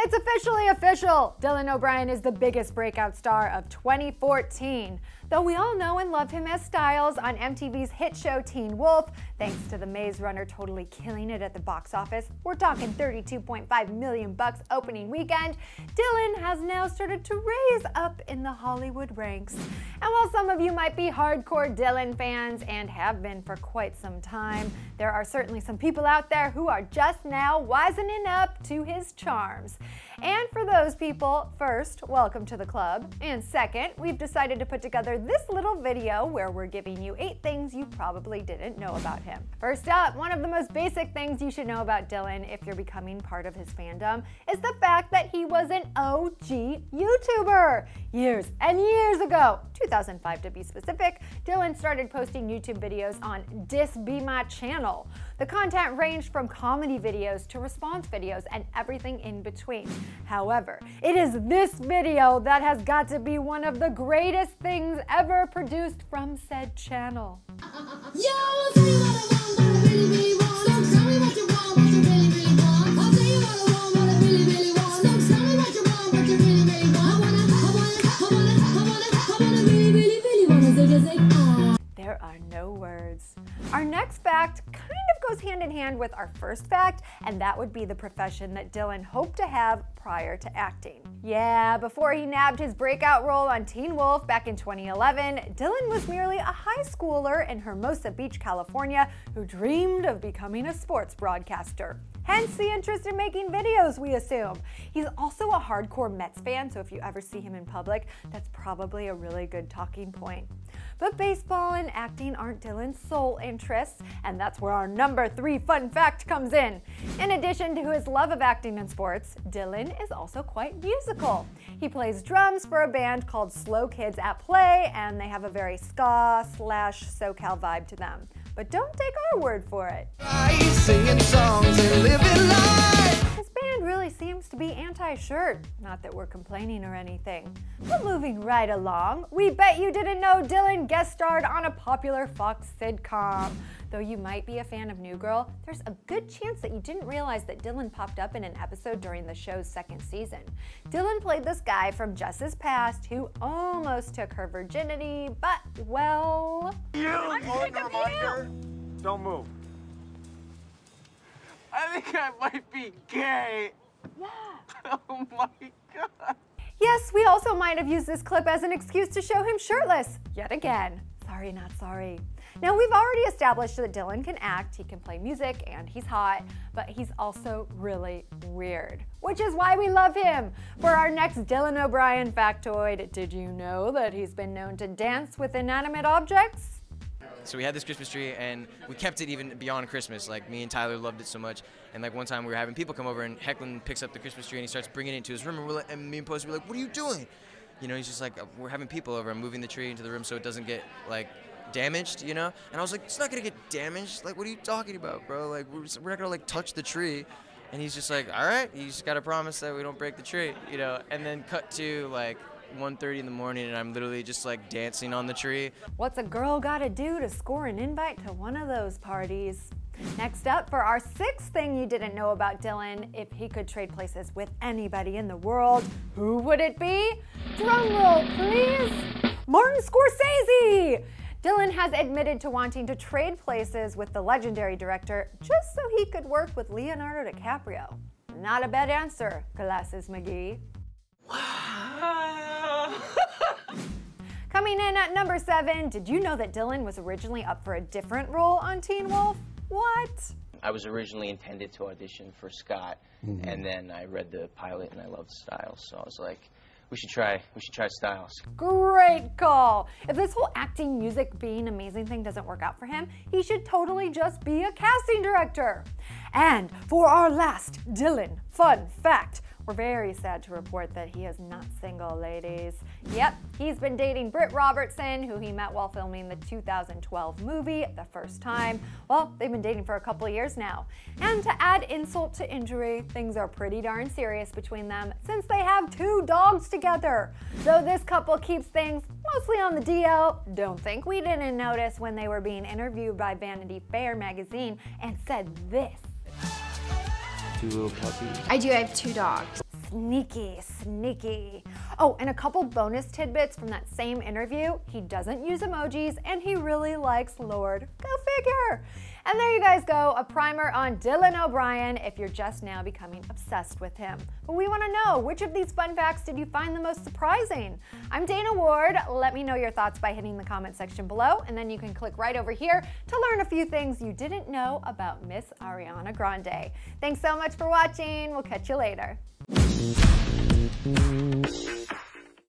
It's officially official! Dylan O'Brien is the biggest breakout star of 2014. Though we all know and love him as Stiles on MTV's hit show Teen Wolf, thanks to the Maze Runner totally killing it at the box office, we're talking $32.5 million opening weekend, Dylan has now started to raise up in the Hollywood ranks. And while some of you might be hardcore Dylan fans and have been for quite some time, there are certainly some people out there who are just now wisening up to his charms. And for those people, first, welcome to the club. And second, we've decided to put together this little video where we're giving you 8 things you probably didn't know about him. First up, one of the most basic things you should know about Dylan if you're becoming part of his fandom is the fact that he was an OG YouTuber. Years and years ago, 2005 to be specific, Dylan started posting YouTube videos on Dis Be My Channel. The content ranged from comedy videos to response videos and everything in between. However, it is this video that has got to be one of the greatest things ever produced from said channel. Yo, I'll tell you what I want, what I really, really want. Don't tell me what you want, what you really, really want. I'll tell you what I want, what I really, really want. Don't tell me what you want, what you really, really want. I wanna really, really, really wanna zig. There are no words. Our next fact kind of goes hand in hand with our first fact, and that would be the profession that Dylan hoped to have prior to acting. Yeah, before he nabbed his breakout role on Teen Wolf back in 2011, Dylan was merely a high schooler in Hermosa Beach, California, who dreamed of becoming a sports broadcaster. Hence the interest in making videos, we assume. He's also a hardcore Mets fan, so if you ever see him in public, that's probably a really good talking point. But baseball and acting aren't Dylan's sole interests, and that's where our number 3 fun fact comes in. In addition to his love of acting and sports, Dylan is also quite musical. He plays drums for a band called Slow Kids at Play, and they have a very ska/SoCal vibe to them. But don't take our word for it. Singing songs and living life. His band really seems to be anti-shirt. Not that we're complaining or anything. But moving right along, we bet you didn't know Dylan guest starred on a popular Fox sitcom. Though you might be a fan of New Girl, there's a good chance that you didn't realize that Dylan popped up in an episode during the show's 2nd season. Dylan played this guy from Jess's past who almost took her virginity, but, well... I'm sick of you! Don't move. I think I might be gay. Yeah. Oh my God. Yes, we also might have used this clip as an excuse to show him shirtless, yet again. Sorry, not sorry. Now, we've already established that Dylan can act, he can play music, and he's hot, but he's also really weird, which is why we love him. For our next Dylan O'Brien factoid, did you know that he's been known to dance with inanimate objects? So we had this Christmas tree, and we kept it even beyond Christmas. Like, me and Tyler loved it so much. And like one time we were having people come over, and Hecklin picks up the Christmas tree and he starts bringing it into his room, and, and me and Posey were like, "What are you doing?" You know, he's just like, "We're having people over. I'm moving the tree into the room so it doesn't get like damaged, you know?" And I was like, "It's not gonna get damaged. Like, what are you talking about, bro? Like, we're not gonna like touch the tree." And he's just like, "All right, you just gotta promise that we don't break the tree, you know?" And then cut to like 1:30 in the morning, and I'm literally just like dancing on the tree. What's a girl gotta do to score an invite to one of those parties? Next up, for our 6th thing you didn't know about Dylan, if he could trade places with anybody in the world, who would it be? Drum roll, please! Martin Scorsese! Dylan has admitted to wanting to trade places with the legendary director just so he could work with Leonardo DiCaprio. Not a bad answer, Glasses McGee. Wow. Coming in at number 7, did you know that Dylan was originally up for a different role on Teen Wolf? What? I was originally intended to audition for Scott, and then I read the pilot and I loved Stiles, so I was like, we should try Stiles. Great call. If this whole acting, music, being amazing thing doesn't work out for him, he should totally just be a casting director. And for our last Dylan fun fact, we're very sad to report that he is not single, ladies. Yep, he's been dating Britt Robertson, who he met while filming the 2012 movie The First Time. Well, they've been dating for a couple of years now. And to add insult to injury, things are pretty darn serious between them since they have 2 dogs together. Though this couple keeps things mostly on the DL, don't think we didn't notice when they were being interviewed by Vanity Fair magazine and said this. 2 little puppies. I do. I have 2 dogs. Sneaky, sneaky. Oh, and a couple bonus tidbits from that same interview. He doesn't use emojis and he really likes Lorde. Go figure. And there you guys go, a primer on Dylan O'Brien if you're just now becoming obsessed with him. But we want to know, which of these fun facts did you find the most surprising? I'm Dana Ward. Let me know your thoughts by hitting the comment section below, and then you can click right over here to learn a few things you didn't know about Miss Ariana Grande. Thanks so much for watching. We'll catch you later.